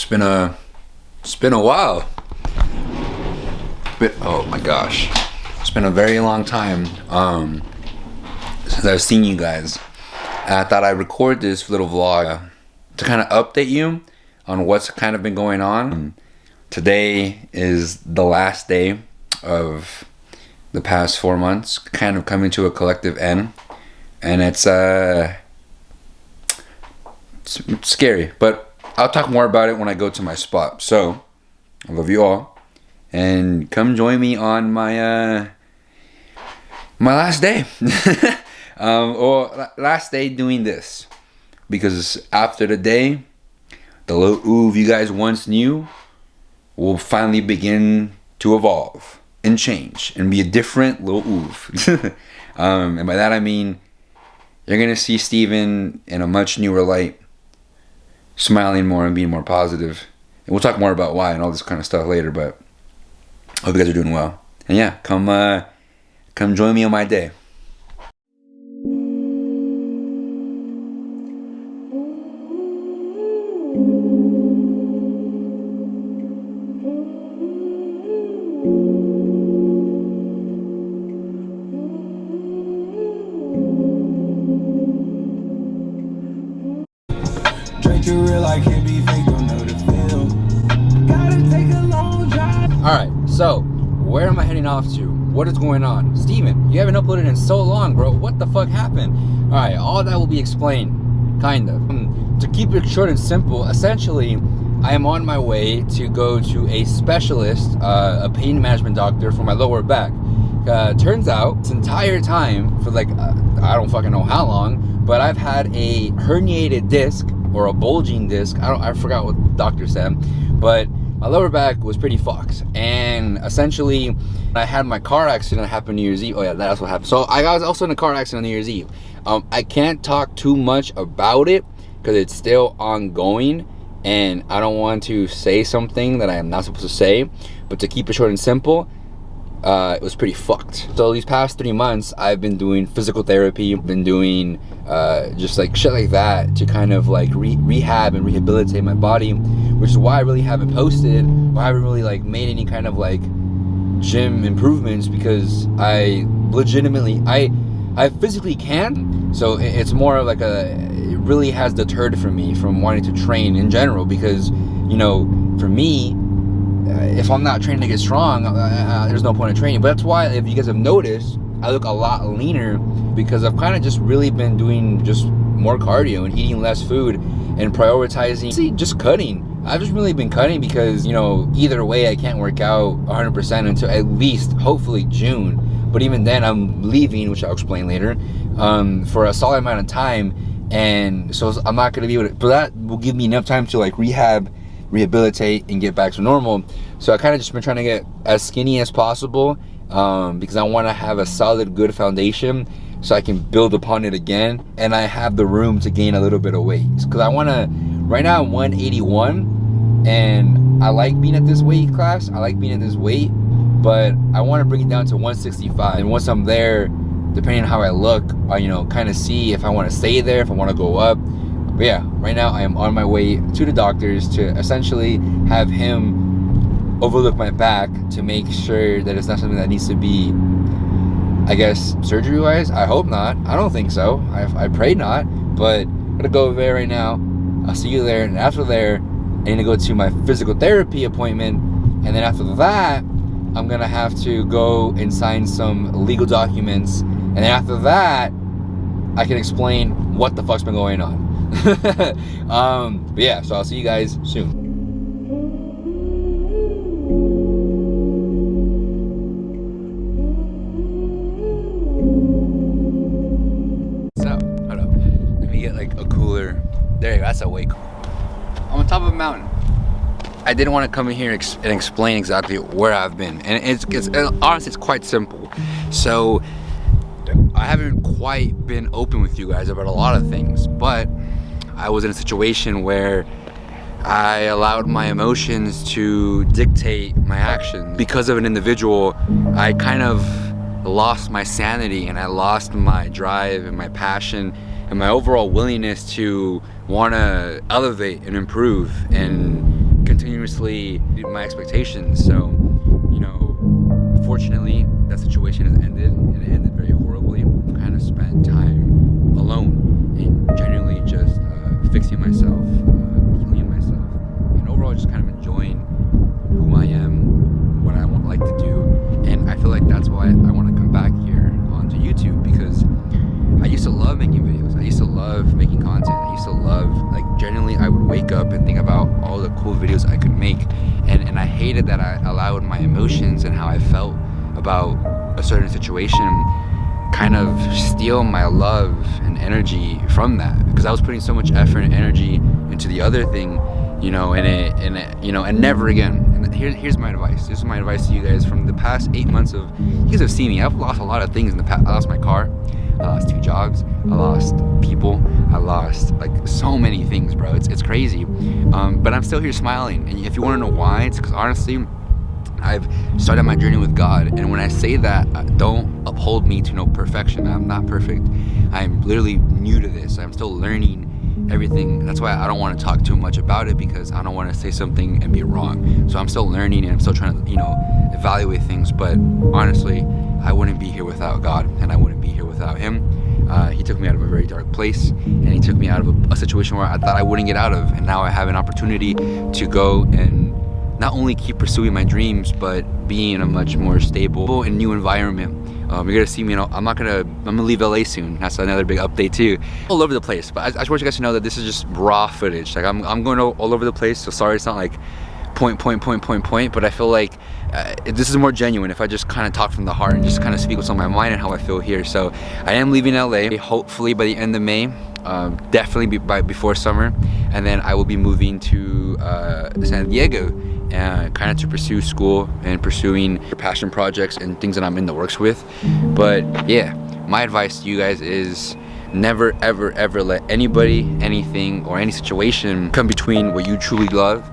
It's been a while. Oh my gosh, it's been a very long time since I've seen you guys. And I thought I'd record this little vlog to kind of update you on what's kind of been going on. Today is the last day of the past 4 months, kind of coming to a collective end, and it's scary, but I'll talk more about it when I go to my spot. So I love you all, and come join me on my my last day or last day doing this, because after the day, the little Oov you guys once knew will finally begin to evolve and change and be a different little Oov. And by that I mean you're gonna see Steven in a much newer light, smiling more and being more positive. And we'll talk more about why and all this kind of stuff later, but I hope you guys are doing well. And yeah, come join me on my day. Alright, so where am I heading off to? What is going on? Steven, you haven't uploaded in so long, bro. What the fuck happened? Alright, all that will be explained, kind of. To keep it short and simple, essentially, I am on my way to go to a specialist, a pain management doctor for my lower back. Turns out, this entire time, for like, I don't fucking know how long, but I've had a herniated disc, or a bulging disc. I forgot what the doctor said, but my lower back was pretty fucked. And essentially, I had my car accident happen New Year's Eve. Oh yeah, that's what happened. So I was also in a car accident on New Year's Eve. I can't talk too much about it because it's still ongoing, and I don't want to say something that I am not supposed to say. But to keep it short and simple, it was pretty fucked. So these past 3 months, I've been doing physical therapy, been doing just like shit like that to kind of like rehab and rehabilitate my body, which is why I really haven't posted, or I haven't really like made any kind of like gym improvements, because I legitimately, I physically can. So it's more like it really has deterred from me from wanting to train in general, because, you know, for me, if I'm not training to get strong, there's no point in training. But that's why, if you guys have noticed, I look a lot leaner, because I've kind of just really been doing just more cardio and eating less food and prioritizing just cutting. I've just really been cutting because, you know, either way I can't work out 100% until at least hopefully June. But even then I'm leaving, which I'll explain later, for a solid amount of time, and so I'm not going to be able to, but that will give me enough time to like rehabilitate and get back to normal. So I kind of just been trying to get as skinny as possible, because I want to have a solid, good foundation so I can build upon it again, and I have the room to gain a little bit of weight, because I want to, right now I'm 181, and I like being at this weight class, I like being at this weight, but I want to bring it down to 165, and once I'm there, depending on how I look, I, you know, kind of see if I want to stay there, if I want to go up. But yeah, right now I am on my way to the doctor's to essentially have him overlook my back to make sure that it's not something that needs to be, I guess, surgery wise. I hope not. I don't think so. I pray not. But I'm gonna go there right now. I'll see you there. And after there, I need to go to my physical therapy appointment. And then after that, I'm gonna have to go and sign some legal documents. And then after that, I can explain what the fuck's been going on. But yeah, so I'll see you guys soon. So, hold up. Let me get like a cooler. There you go, that's a way cool. I'm on top of a mountain. I didn't want to come in here and explain exactly where I've been. And it's honestly, it's quite simple. So, I haven't quite been open with you guys about a lot of things, but I was in a situation where I allowed my emotions to dictate my actions. Because of an individual, I kind of lost my sanity, and I lost my drive and my passion and my overall willingness to want to elevate and improve and continuously my expectations. So, you know, fortunately, that situation has ended, and it ended very horribly. I kind of spent time alone and genuinely just fixing myself, healing myself, and overall just kind of enjoying who I am, what I like to do. And I feel like that's why I want to come back here onto YouTube, because I used to love making videos. I used to love making content. I used to love, like, genuinely, I would wake up and think about all the cool videos I could make. And I hated that I allowed my emotions and how I felt about a certain situation kind of steal my love and energy from that, because I was putting so much effort and energy into the other thing, you know, and never again. And here's my advice. This is my advice to you guys from the past 8 months of, you guys have seen me. I've lost a lot of things in the past. I lost my car. I lost 2 jobs. I lost people. I lost, like, so many things, bro. It's crazy. But I'm still here smiling. And if you want to know why, it's because honestly, I've started my journey with God. And when I say that, don't uphold me to no perfection. I'm not perfect. I'm literally new to this. I'm still learning everything. That's why I don't want to talk too much about it, because I don't want to say something and be wrong. So I'm still learning, and I'm still trying to, you know, evaluate things. But honestly, I wouldn't be here without God, and I wouldn't be here without Him. He took me out of a very dark place, and He took me out of a situation where I thought I wouldn't get out of. And now I have an opportunity to go and not only keep pursuing my dreams, but be in a much more stable and new environment. You're gonna see me, you know, I'm gonna leave LA soon. That's another big update too. All over the place, but I just want you guys to know that this is just raw footage. Like, I'm going all over the place, so sorry it's not like point, but I feel like this is more genuine if I just kind of talk from the heart and just kind of speak what's on my mind and how I feel here. So I am leaving LA, hopefully by the end of May, definitely before summer, and then I will be moving to San Diego, kind of to pursue school and pursuing passion projects and things that I'm in the works with. But yeah, my advice to you guys is never ever let anybody, anything, or any situation come between what you truly love.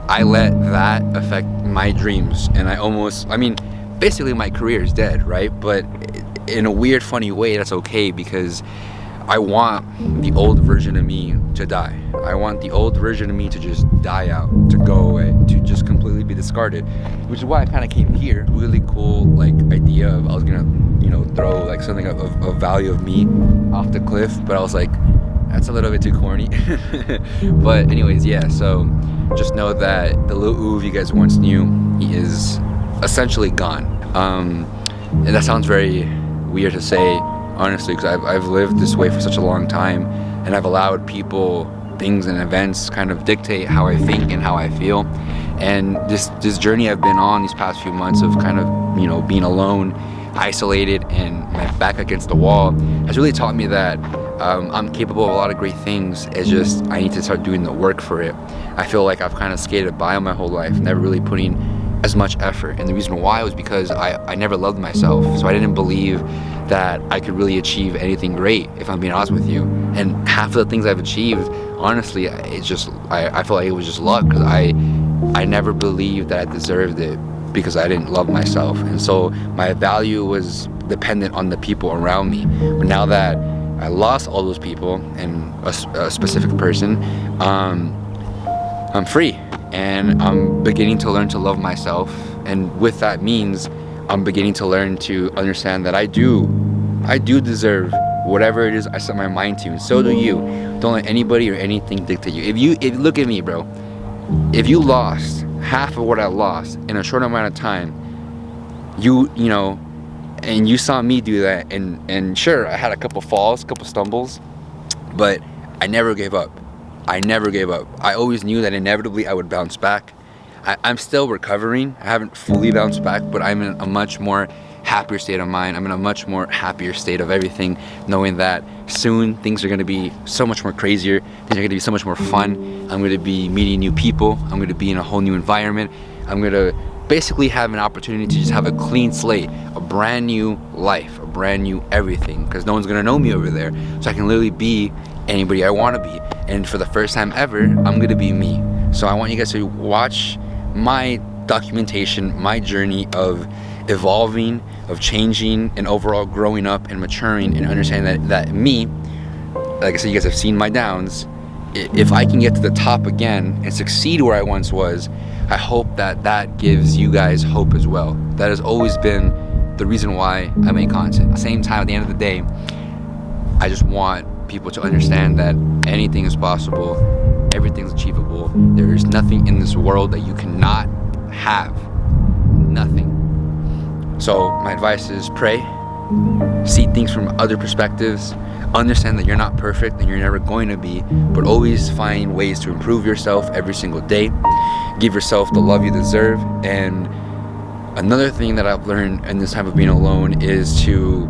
I let that affect my dreams, and I mean, basically my career is dead, right? But in a weird, funny way, that's okay, because I want the old version of me to die. I want the old version of me to just die out, to go away, to just completely be discarded. Which is why I kind of came here. Really cool, like, idea of I was gonna, you know, throw like something of value of me off the cliff, but I was like, that's a little bit too corny. But anyways, yeah, so just know that the little Uve you guys once knew, he is essentially gone. And that sounds very weird to say, honestly, because I've lived this way for such a long time, and I've allowed people, things, and events kind of dictate how I think and how I feel. And this journey I've been on these past few months of kind of, you know, being alone, isolated, and my back against the wall has really taught me that I'm capable of a lot of great things. It's just I need to start doing the work for it. I feel like I've kind of skated by my whole life, never really putting as much effort. And the reason why was because I never loved myself. So I didn't believe that I could really achieve anything great, if I'm being honest with you. And half of the things I've achieved, honestly, it's just, I feel like it was just luck, because I never believed that I deserved it, because I didn't love myself. And so my value was dependent on the people around me. But now that I lost all those people and a specific person, I'm free, and I'm beginning to learn to love myself. And with that means I'm beginning to learn to understand that I do deserve whatever it is I set my mind to, and so do you. Don't let anybody or anything dictate you. If look at me, bro. If you lost half of what I lost in a short amount of time, you know, and you saw me do that, and sure, I had a couple falls, a couple stumbles, but I never gave up. I never gave up. I always knew that inevitably I would bounce back. I'm still recovering. I haven't fully bounced back, but I'm in a much more happier state of mind. I'm in a much more happier state of everything, knowing that soon things are going to be so much more crazier. Things are going to be so much more fun. I'm going to be meeting new people. I'm going to be in a whole new environment. I'm going to basically have an opportunity to just have a clean slate, a brand new life, a brand new everything, because no one's going to know me over there. So I can literally be anybody I want to be. And for the first time ever, I'm going to be me. So I want you guys to watch my documentation, my journey of evolving, of changing, and overall growing up and maturing, and understanding that me, like I said, you guys have seen my downs, if I can get to the top again and succeed where I once was, I hope that that gives you guys hope as well. That has always been the reason why I make content. At the same time, at the end of the day, I just want people to understand that anything is possible, everything's achievable. There is nothing in this world that you cannot have. Nothing. So my advice is pray, see things from other perspectives, understand that you're not perfect and you're never going to be, but always find ways to improve yourself every single day. Give yourself the love you deserve. And another thing that I've learned in this time of being alone is to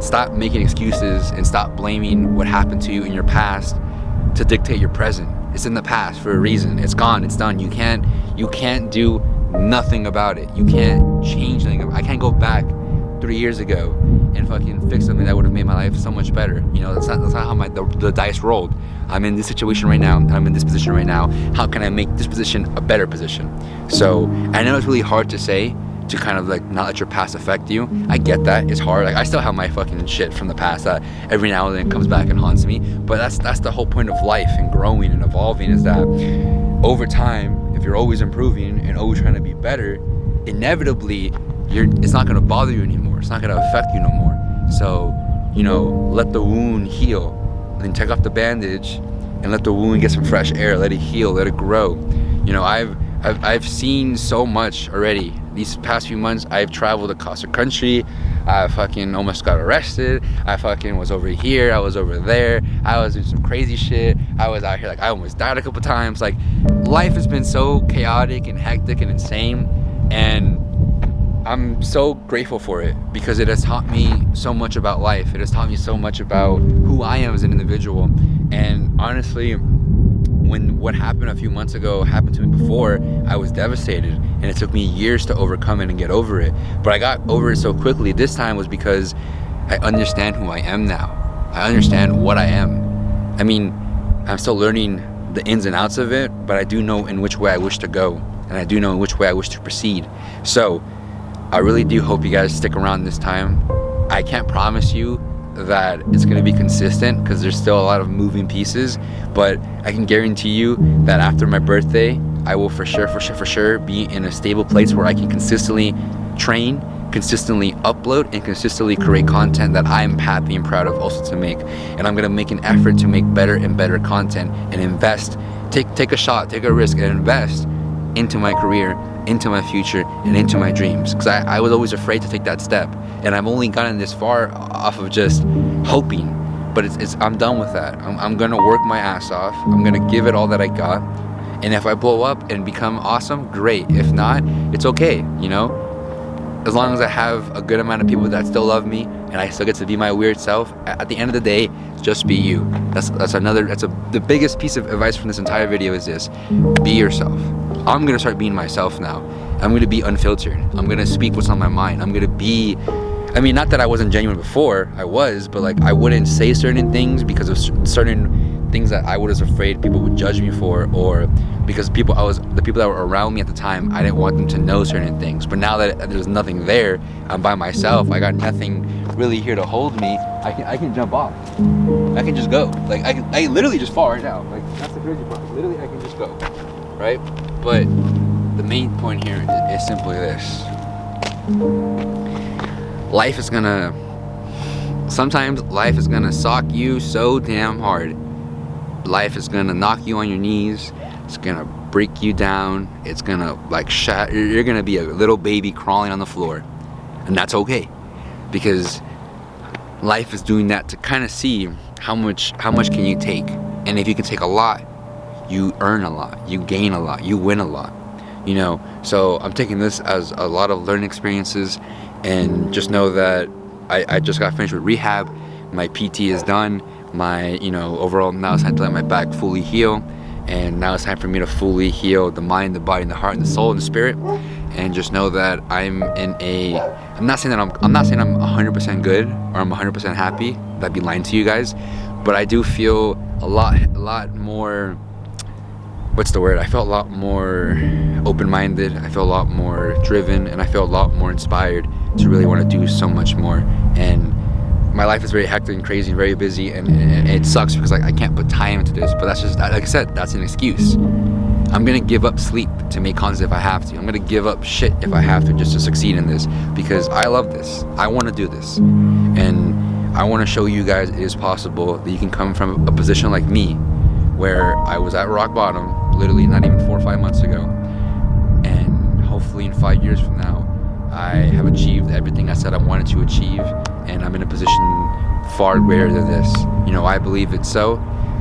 stop making excuses and stop blaming what happened to you in your past to dictate your present. It's in the past for a reason. It's gone, it's done. You can't do nothing about it. You can't change anything. I can't go back 3 years ago and fucking fix something that would have made my life so much better. You know, that's not how the dice rolled. I'm in this situation right now, and I'm in this position right now. How can I make this position a better position? So I know it's really hard to say, to kind of like not let your past affect you. I get that, it's hard. Like I still have my fucking shit from the past that every now and then comes back and haunts me. But that's the whole point of life and growing and evolving, is that over time, if you're always improving and always trying to be better, inevitably it's not gonna bother you anymore. It's not gonna affect you no more. So, you know, let the wound heal. And then take off the bandage and let the wound get some fresh air. Let it heal, let it grow. You know, I've seen so much already. These past few months, I've traveled across the country. I fucking almost got arrested. I fucking was over here. I was over there. I was doing some crazy shit. I was out here, like I almost died a couple times. Like life has been so chaotic and hectic and insane. And I'm so grateful for it because it has taught me so much about life. It has taught me so much about who I am as an individual. And honestly, when what happened a few months ago happened to me before, I was devastated, and it took me years to overcome it and get over it. But I got over it so quickly this time was because I understand who I am now. I understand what I am. I mean, I'm still learning the ins and outs of it, but I do know in which way I wish to go, and I do know in which way I wish to proceed. So I really do hope you guys stick around this time. I can't promise you that it's going to be consistent because there's still a lot of moving pieces, but I can guarantee you that after my birthday, I will for sure be in a stable place where I can consistently train, consistently upload, and consistently create content that I'm happy and proud of also to make. And I'm going to make an effort to make better and better content and invest, take a shot, take a risk, and invest into my career, into my future, and into my dreams, because I was always afraid to take that step, and I've only gotten this far off of just hoping. But I'm done with that. I'm gonna work my ass off. I'm gonna give it all that I got, and if I blow up and become awesome, great. If not, it's okay, you know, as long as I have a good amount of people that still love me and I still get to be my weird self. At the end of the day, just be you. The biggest piece of advice from this entire video is this: be yourself. I'm gonna start being myself now. I'm gonna be unfiltered. I'm gonna speak what's on my mind. I'm gonna be, I mean, not that I wasn't genuine before, I was, but like I wouldn't say certain things because of certain things that I was afraid people would judge me for, or because the people that were around me at the time, I didn't want them to know certain things. But now that there's nothing there, I'm by myself, I got nothing really here to hold me, I can jump off. I can just go. Like I literally just fall right now. Like that's the crazy part. Literally I can just go. Right? But the main point here is simply this. Sometimes life is gonna sock you so damn hard. Life is gonna knock you on your knees. It's gonna break you down. It's gonna like shatter. You're gonna be a little baby crawling on the floor. And that's okay. Because life is doing that to kind of see how much can you take. And if you can take a lot, you earn a lot, you gain a lot, you win a lot, you know. So I'm taking this as a lot of learning experiences, and just know that I just got finished with rehab. My PT is done. My, you know, overall now it's time to let my back fully heal, and now it's time for me to fully heal the mind, the body, and the heart, and the soul, and the spirit. And just know that I'm not saying I'm 100% good or I'm 100% happy. That'd be lying to you guys. But I do feel a lot more, what's the word? I feel a lot more open-minded. I feel a lot more driven, and I feel a lot more inspired to really want to do so much more. And my life is very hectic and crazy and very busy, and it sucks because like I can't put time into this. But that's just, like I said, that's an excuse. I'm gonna give up sleep to make content if I have to. I'm gonna give up shit if I have to just to succeed in this, because I love this. I want to do this, and I want to show you guys it is possible that you can come from a position like me, where I was at rock bottom, literally not even 4 or 5 months ago, and hopefully in 5 years from now, I have achieved everything I said I wanted to achieve, and I'm in a position far greater than this. You know, I believe it's so.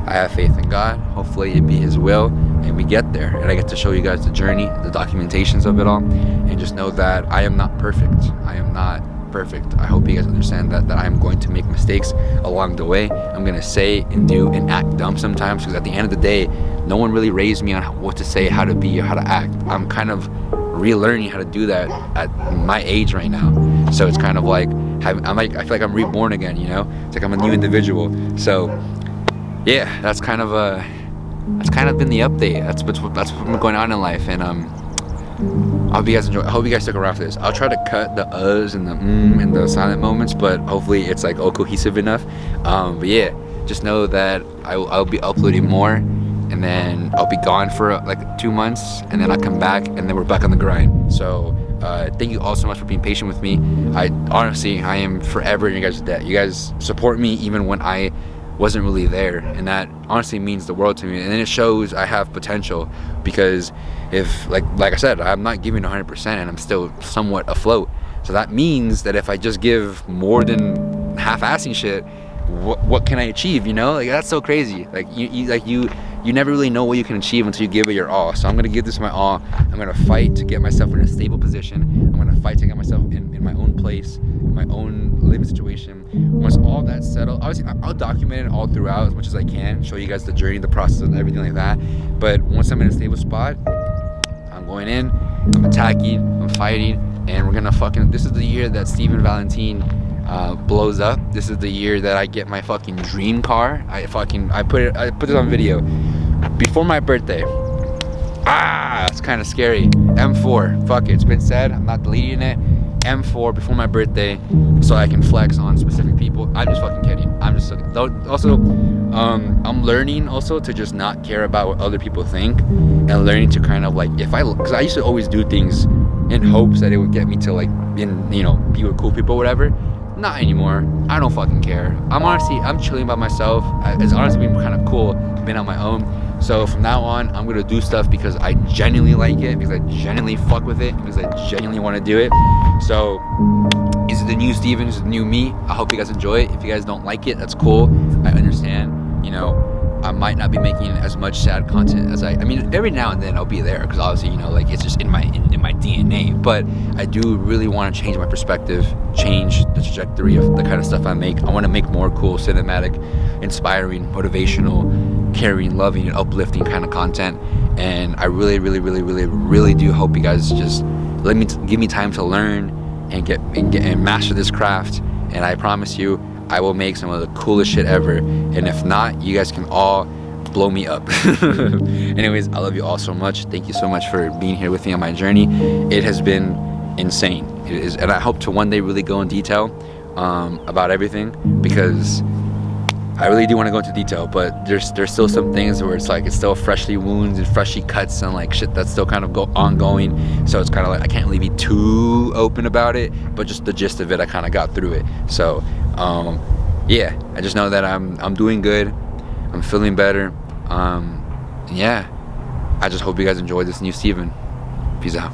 I have faith in God. Hopefully it be His will, and we get there. And I get to show you guys the journey, the documentations of it all, and just know that I am not perfect. I am not perfect. I hope you guys understand that I am going to make mistakes along the way. I'm gonna say and do and act dumb sometimes, because at the end of the day, no one really raised me on what to say, how to be, or how to act. I'm kind of relearning how to do that at my age right now. So it's kind of like I feel like I'm reborn again, you know? It's like I'm a new individual. So yeah, that's kind of been the update. That's what's been going on in life, and I hope you guys enjoy. I hope you guys stick around for this. I'll try to cut the uhs and the and the silent moments, but hopefully it's like all cohesive enough. But yeah, just know that I'll be uploading more, and then I'll be gone for like 2 months, and then I'll come back, and then we're back on the grind. So thank you all so much for being patient with me. I am forever in your guys' debt. You guys support me even when I wasn't really there, and that honestly means the world to me. And then it shows I have potential, because if like I said, I'm not giving 100% and I'm still somewhat afloat. So that means that if I just give more than half-assing shit, what can I achieve? You know, like that's so crazy. Like you never really know what you can achieve until you give it your all. So I'm gonna give this my all. I'm gonna fight to get myself in a stable position. I'm gonna fight to get myself in my own place, in my own living situation. Once all that's settled, obviously I'll document it all throughout as much as I can, show you guys the journey, the process, and everything like that. But once I'm in a stable spot, I'm going in, I'm attacking, I'm fighting, and we're gonna this is the year that Steven Valentine blows up. This is the year that I get my fucking dream car. I put this on video before my birthday. It's kind of scary. M4, fuck it, it's been said, I'm not deleting it. M4 before my birthday, so I can flex on specific people. I'm just fucking kidding. I'm learning also to just not care about what other people think, and learning to kind of like, because I used to always do things in hopes that it would get me to like, be with cool people or whatever. Not anymore. I don't fucking care. I'm chilling by myself. It's honestly been kind of cool being on my own. So from now on, I'm gonna do stuff because I genuinely like it, because I genuinely fuck with it, because I genuinely want to do it. So this is the new Steven, this is the new me. I hope you guys enjoy it. If you guys don't like it, that's cool. I understand. You know, I might not be making as much sad content as I mean, every now and then I'll be there, because obviously, like it's just in my DNA. But I do really want to change my perspective, change the trajectory of the kind of stuff I make. I want to make more cool, cinematic, inspiring, motivational, caring, loving, and uplifting kind of content. And I really, really, really, really, really do hope you guys just give me time to learn and master this craft. And I promise you, I will make some of the coolest shit ever. And if not, you guys can all blow me up. Anyways, I love you all so much. Thank you so much for being here with me on my journey. It has been insane. It is, and I hope to one day really go in detail about everything, because I really do want to go into detail, but there's still some things where it's still freshly wounds and freshly cuts and like shit that's still kind of ongoing. So it's kind of like I can't really be too open about it, but just the gist of it, I kind of got through it. So yeah, I just know that I'm doing good. I'm feeling better. Yeah, I just hope you guys enjoy this new Steven. Peace out.